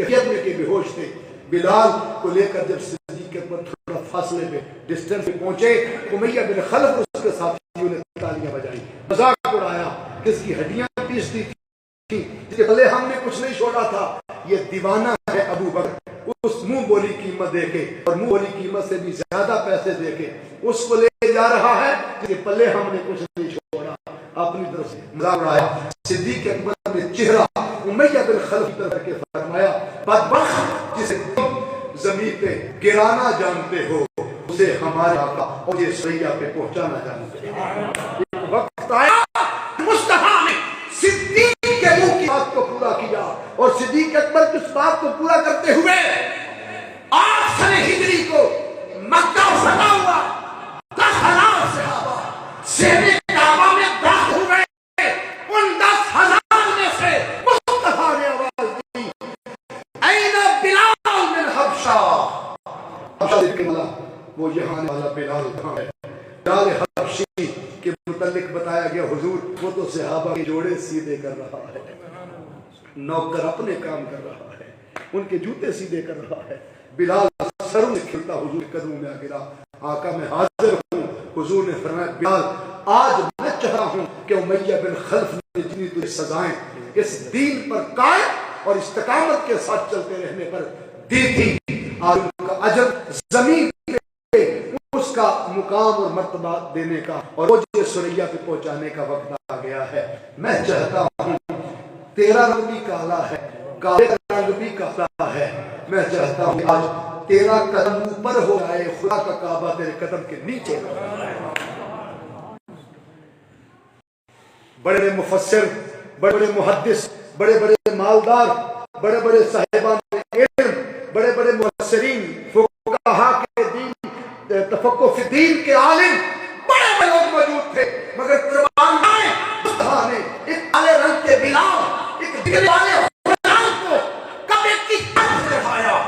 کیفیت میں کہ بے ہوش تھے۔ بلال کو لے کر جب صدیق اکبر تھوڑا فاصلے پہ ڈسٹینس پہ پہنچے، امیہ بن خلف اور اس کے ساتھیوں نے تالیاں بجائی، مذاق اڑایا، کس کی ہڈیاں پیس دی تھی، جس کے پلے ہم نے کچھ نہیں چھوڑا تھا، یہ دیوانہ ہے ابو بکر، اس منہ بولی قیمت دے کے اور منہ بولی قیمت سے بھی زیادہ پیسے دے کے اس کو لے جا رہا ہے جس کے پلے ہم نے کچھ نہیں چھوڑا، اپنی طرف سے مذاق اڑایا۔ صدیق اکبر نے چہرہ امیہ بن خلف کی طرف کے فرمایا، بدبخت جسے تم زمین پہ گرانا جانتے ہو اسے ہمارے آقا اور یہ سریا پہ پہنچانا جانتے ہو۔ وقت آیا مصطفیٰ نے صدیق کے منہ کی بات کو پورا کیا اور صدیق اکبر کی اس بات کو پورا کرتے ہوئے 8 سن ہجری کو مکہ فتح ہوا، 10,000 صحابہ شہر کعبہ میں داخل ہوئے، ان 10,000 میں سے مصطفیٰ نے آواز دی، این بلال من حبشہ، حبشہ کے ملا وہ یہاں آنے والا بلال کہاں ہے؟ بلال حبشی کے متعلق بتایا گیا حضور وہ تو صحابہ کے جوڑے سیدھے کر رہا ہے، نوکر اپنے کام کر رہا ہے، ان کے جوتے سیدھے کر رہا ہے۔ بلال سروں میں کھلتا حضور کے قدموں میں آ گرا، آقا میں حاضر ہوں۔ حضور نے فرمایا بلال آج میں چاہ رہا ہوں کہ امیہ بن خلف نے جتنی تجھے سزائیں اس دین پر قائم اور استقامت کے ساتھ چلتے رہنے پر دی تھی، آج ان کا اجر زمین پہ اس کا مقام اور مرتبہ دینے کا اور وہ سریا پہ پہنچانے کا وقت آ گیا ہے۔ میں چاہتا ہوں تیرا رنگ بھی کالا ہے، کالے کا رنگ بھی کالا ہے، میں چاہتا ہوں آج تیرا قدم اوپر ہو جائے، خدا کا کعبہ تیرے قدم کے نیچے ہو جائے۔ بڑے بڑے مفسر، بڑے بڑے محدث، بڑے بڑے مالدار، بڑے بڑے صاحبان علم، بڑے بڑے مفسرین، فقہاء کے دین، تفقہ فی الدین کے عالم، بڑے بڑے لوگ موجود تھے، مگر قربان جائیں مصطفیٰ نے ایک کالے رنگ کے بلال، ایک دل والے غلام کو کعبے کی چھت پہ بٹھایا۔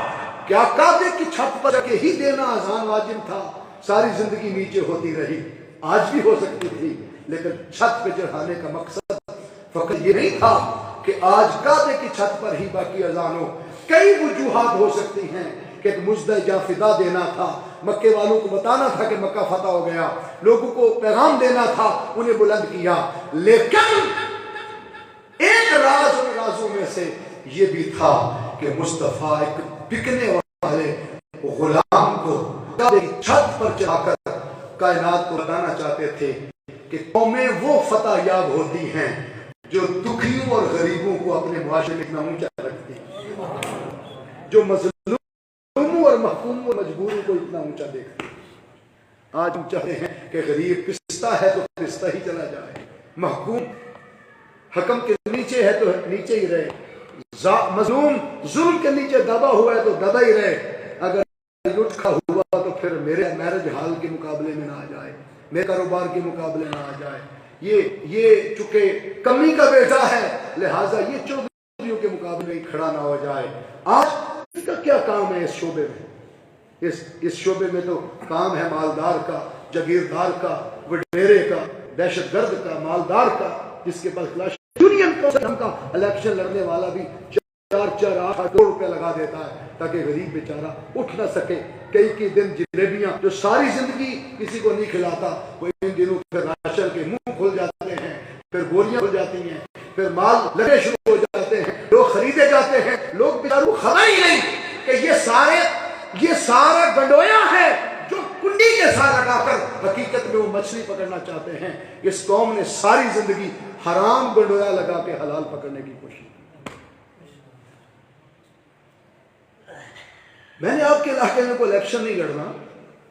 کیا کعبے کی چھت پر کے ہی دینا اذان واجب تھا؟ ساری زندگی نیچے ہوتی رہی، آج بھی ہو سکتی تھی، لیکن چھت پہ چڑھانے کا مقصد فقط یہ نہیں تھا کہ آج کعبے کی چھت پر ہی باقی اذان ہو۔ کئی وجوہات ہو سکتی ہیں کہ ایک مجدہ یا فدا دینا تھا، مکے والوں کو بتانا تھا کہ مکہ فتح ہو گیا، لوگوں کو پیغام دینا تھا، انہیں بلند کیا، لیکن ایک راز ان رازوں میں سے یہ بھی تھا کہ مصطفیٰ ایک بکنے والے غلام کو کعبے کی چھت پر چڑھا کر کائنات کو بتانا چاہتے تھے کہ قومیں وہ فتح یاب ہوتی ہیں جو دکھیوں اور غریبوں کو اپنے معاشرے میں اتنا اونچا رکھتی ہیں، جو مظلوموں اور محکوموں اور مجبوروں کو اتنا اونچا دیکھتی ہیں۔ آج ہم چاہتے ہیں کہ غریب پستہ ہے تو پستہ ہی چلا جائے، محکوم حکم کے نیچے ہے تو نیچے ہی رہے، مظلوم ظلم کے نیچے دبا ہوا ہے تو دبا ہی رہے، اگر لٹ کھا ہوا تو پھر میرے میرج حال کے مقابلے میں نہ آ جائے، میرے کاروبار کے مقابلے نہ آ جائے، یہ چونکہ کمی کا بیٹا ہے لہٰذا یہ چودھریوں کے مقابلے میں کھڑا نہ ہو جائے۔ آج اس کا کیا کام ہے اس شعبے میں؟ اس شعبے میں تو کام ہے مالدار کا، جاگیردار کا، وڈیرے کا، دہشت گرد کا، مالدار کا، جس کے پاس کلاش یونین کا الیکشن لڑنے والا بھی 4-8 کروڑ روپے لگا دیتا ہے تاکہ غریب بیچارہ اٹھ نہ سکے۔ کئی دن جلیبیاں جو ساری زندگی کسی کو نہیں کھلاتا وہ ان دنوں پھر راشن کے منہ کھل جاتے ہیں، پھر گولیاں کھل جاتی ہیں، پھر مال لگے شروع ہو جاتے ہیں، لوگ خریدے جاتے ہیں، لوگ بیچاروں کو خبر ہی نہیں کہ یہ سارا گنڈویا ہے جو کنڈی کے ساتھ لگا کر حقیقت میں وہ مچھلی پکڑنا چاہتے ہیں۔ اس قوم نے ساری زندگی حرام گنڈویا لگا کے حلال پکڑنے کی کوشش کی۔ میں نے آپ کے علاقے میں کوئی الیکشن نہیں لڑنا،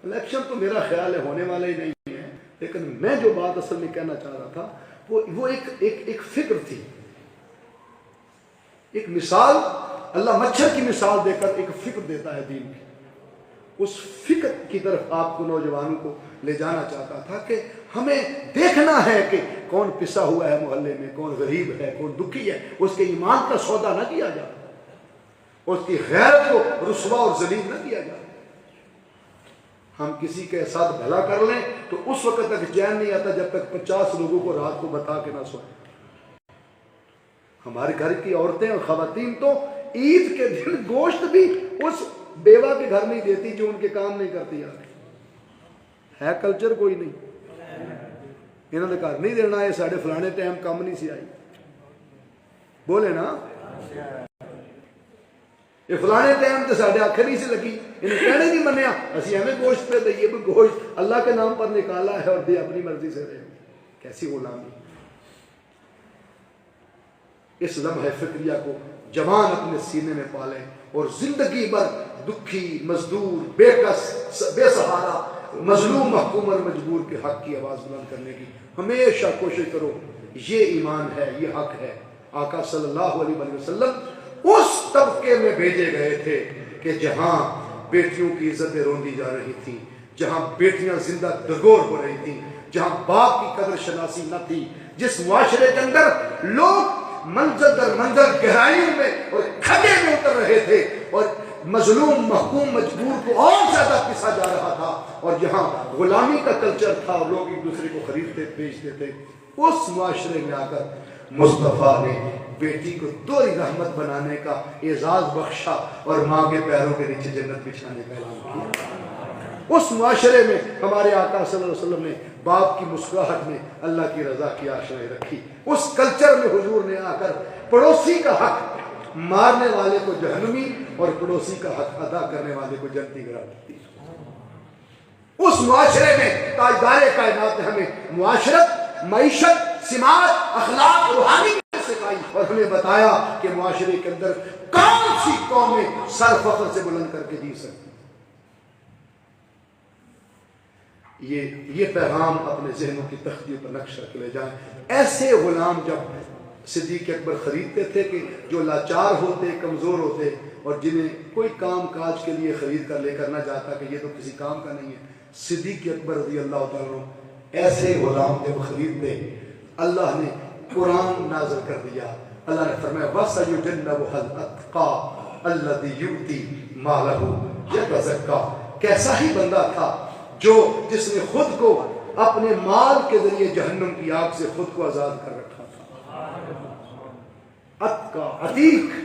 الیکشن تو میرا خیال ہے ہونے والا ہی نہیں ہے، لیکن میں جو بات اصل میں کہنا چاہ رہا تھا وہ ایک فکر تھی، ایک مثال، اللہ مچھر کی مثال دے کر ایک فکر دیتا ہے دین کی، اس فکر کی طرف آپ کو نوجوانوں کو لے جانا چاہتا تھا کہ ہمیں دیکھنا ہے کہ کون پسا ہوا ہے محلے میں، کون غریب ہے، کون دکھی ہے، اس کے ایمان کا سودا نہ کیا جائے، اس کی غیرت کو رسوا اور ذلیل نہ کیا جائے۔ ہم کسی کے ساتھ بھلا کر لیں تو اس وقت تک چین نہیں آتا جب تک 50 لوگوں کو رات کو بتا کے نہ سوئیں۔ ہمارے گھر کی عورتیں اور خواتین تو عید کے دن گوشت بھی اس بیوہ کے گھر نہیں دیتی جو ان کے کام نہیں کرتی ہے کلچر کوئی نہیں. انہوں نے گھر نہیں دینا ہے ساڑھے فلانے ٹائم کم نہیں سی آئی بولے نا یہ فلانے ٹائم تو ساڑھے آنکھ نہیں سی لگی انہیں کہنے نہیں منیا اسی ہمیں گوشت پہ دئیے بھی گوشت اللہ کے نام پر نکالا ہے اور دے اپنی مرضی سے رہے. کیسی غلامی. اس لمحہ فکریہ کو جوان اپنے سینے میں پالیں اور زندگی بھر دکھی مزدور بے کس بے سہارا مظلوم محکوم اور مجبور کے حق کی آواز بلند کرنے کی ہمیشہ کوشش کرو. یہ ایمان ہے یہ حق ہے. آقا صلی اللہ علیہ وسلم اس طبقے میں بھیجے گئے تھے کہ جہاں بیٹیوں کی عزتیں روندی جا رہی تھیں, جہاں بیٹیاں زندہ دگور ہو رہی تھیں, جہاں باپ کی قدر شناسی نہ تھی, جس معاشرے کے اندر لوگ منزل در منزل گہرائیوں میں اور کھڈے میں اتر رہے تھے اور مظلوم محکوم مجبور کو اور زیادہ پسا جا رہا تھا, اور جہاں غلامی کا کلچر تھا اور لوگ ایک دوسرے کو خریدتے بیچتے تھے, اس معاشرے میں آ کر مصطفیٰ نے بیٹی کو دوہری رحمت بنانے کا اعزاز بخشا اور ماں کے پیروں کے نیچے جنت بچھانے کا اعلان کیا. اس معاشرے میں ہمارے آقا صلی اللہ علیہ وسلم نے باپ کی مسکراہٹ میں اللہ کی رضا کی آشائیں رکھی. اس کلچر میں حضور نے آ کر پڑوسی کا حق مارنے والے کو جہنمی اور پڑوسی کا حق ادا کرنے والے کو جنتی قرار دیتی. اس معاشرے میں تاجدار کائنات نے ہمیں معاشرت, معیشت, سماج, اخلاق, روحانی سکھائی اور ہمیں بتایا کہ معاشرے کے اندر کون سی قومیں سر فخر سے بلند کر کے جی سکتی. یہ پیغام اپنے ذہنوں کی تختیوں پر نقش کر کے لے جائیں. ایسے غلام جب صدیق اکبر خریدتے تھے کہ جو لاچار ہوتے, کمزور ہوتے اور جنہیں کوئی کام کاج کے لیے خرید کر لے کر نہ جاتا کہ یہ تو کسی کام کا نہیں ہے, صدیق اکبر رضی اللہ تعالیٰ ایسے غلام جب خریدتے اللہ نے قرآن نازل کر دیا. اللہ نے فرمایا وَسَيُجَنَّبُهَا الْأَتْقَى الَّذِي يُؤْتِي مَالَهُ يَتَزَكَّى. کیسا ہی بندہ تھا جس نے خود کو اپنے مال کے ذریعے جہنم کی آگ سے خود کو آزاد کر رکھا تھا. اتقا, عتیق.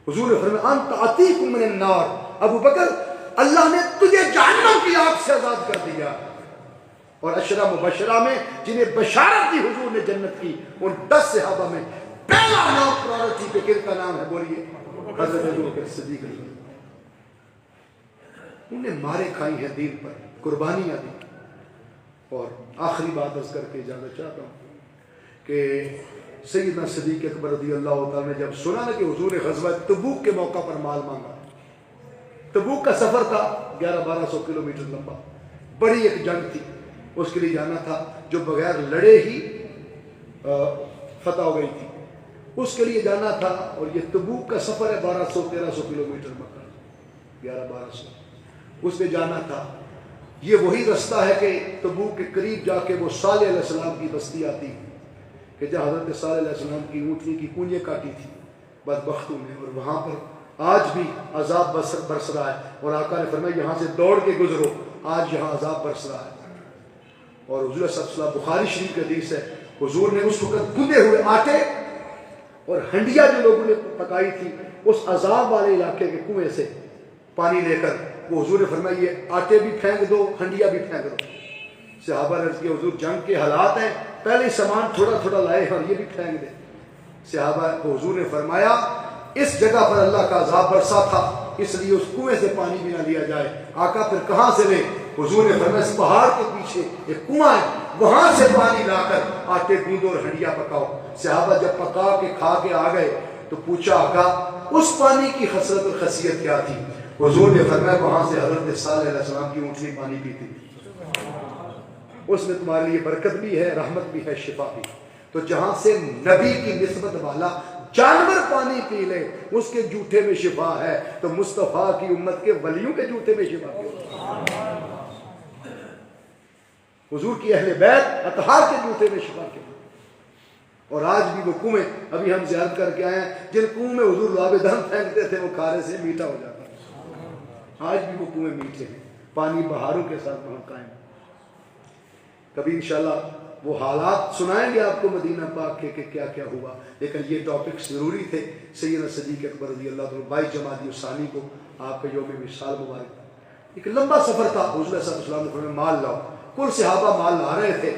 حضور نے فرمایا انت عتیق من النار. ابو بکر اللہ نے تجھے جہنم کی آگ سے آزاد کر دیا. اور عشرہ مبشرہ میں جنہیں بشارت دی حضور نے جنت کی, ان 10 صحابہ میں پہلا نام پرائورٹی پہ کن کا نام ہے بولیے؟ حضرت ابو بکر صدیق. انہیں مارے کھائی ہیں دین پر, قربانیاں دی. اور آخری بات عرض کر کے اجازت چاہتا ہوں کہ سیدنا صدیق اکبر رضی اللہ تعالیٰ نے جب سنا نا کہ حضور نے غزوہ تبوک کے موقع پر مال مانگا. تبوک کا سفر تھا 1100-1200 کلومیٹر لمبا, بڑی ایک جنگ تھی, اس کے لیے جانا تھا جو بغیر لڑے ہی فتح ہو گئی تھی, اس کے لیے جانا تھا. اور یہ تبوک کا سفر ہے 1200-1300 کلومیٹر مکہ, 1100-1200 اس پہ جانا تھا. یہ وہی رستہ ہے کہ تبوک کے قریب جا کے وہ صالح علیہ السلام کی بستی آتی کہ جہاں حضرت صالح علیہ السلام کی اونٹنی کی کونجیں کاٹی تھی بدبختوں نے, اور وہاں پر آج بھی عذاب برس رہا ہے. اور آقا نے فرمایا یہاں سے دوڑ کے گزرو, آج یہاں عذاب برس رہا ہے. اور حضور صلی اللہ علیہ وسلم بخاری شریف کے حدیث ہے, حضور نے اس وقت گندے ہوئے آٹے اور ہنڈیا جو لوگوں نے پکائی تھی اس عذاب والے علاقے کے کنویں سے پانی لے کر وہ حضور نے فرمایا یہ آٹے بھی پھینک دو, ہنڈیا بھی پھینک دو. صحابہ نے عرض کیا حضور جنگ کے حالات ہیں, پہلے سامان تھوڑا تھوڑا لائے اور یہ بھی پھینک دے. صحابہ کو حضور نے فرمایا اس جگہ پر اللہ کا عذاب برسا تھا, اس لیے اس کنویں سے پانی بھی نہ لیا جائے. آقا پھر کہاں سے لے؟ حضور نے فرمایا اس پہاڑ کے پیچھے ایک کنواں ہے, وہاں سے پانی لا کر آٹے گوندو اور ہنڈیا پکاؤ. صحابہ جب پکا کے کھا کے آ گئے تو پوچھا آقا اس پانی کی خصلت اور خاصیت کیا تھی؟ حضور نے فرمایا وہاں سے حضرت صالح علیہ السلام کی اونٹنی پانی پیتی تھی, اس میں تمہارے لیے برکت بھی ہے, رحمت بھی ہے, شفا بھی. تو جہاں سے نبی کی نسبت والا جانور پانی پی لے اس کے جوٹے میں شفا ہے, تو مصطفیٰ کی امت کے ولیوں کے جوٹے میں شفا کیوں؟ حضور کی اہل بیت اطہار کے جوتے میں شفا کیوں؟ اور آج بھی وہ کنویں, ابھی ہم زیارت کر کے آئے ہیں, جن کنویں میں حضور لعاب دم پھینکتے تھے وہ کھارے سے میٹھا ہو جاتا ہے. آج بھی وہ کنویں میٹھے ہیں, پانی بہاروں کے ساتھ وہاں قائم. کبھی انشاءاللہ وہ حالات سنائیں گے آپ کو مدینہ پاک کے کہ کیا کیا ہوا، لیکن یہ ٹاپکس ضروری تھے۔ سیدنا صدیق اکبر رضی اللہ عنہ 22 جمادی الثانی کو آپ کا یوم وصال مبارک، ایک لمبا سفر تھا۔ حضور صلی اللہ علیہ وسلم نے فرمایا مال لاؤ، کل صحابہ مال لا رہے تھے،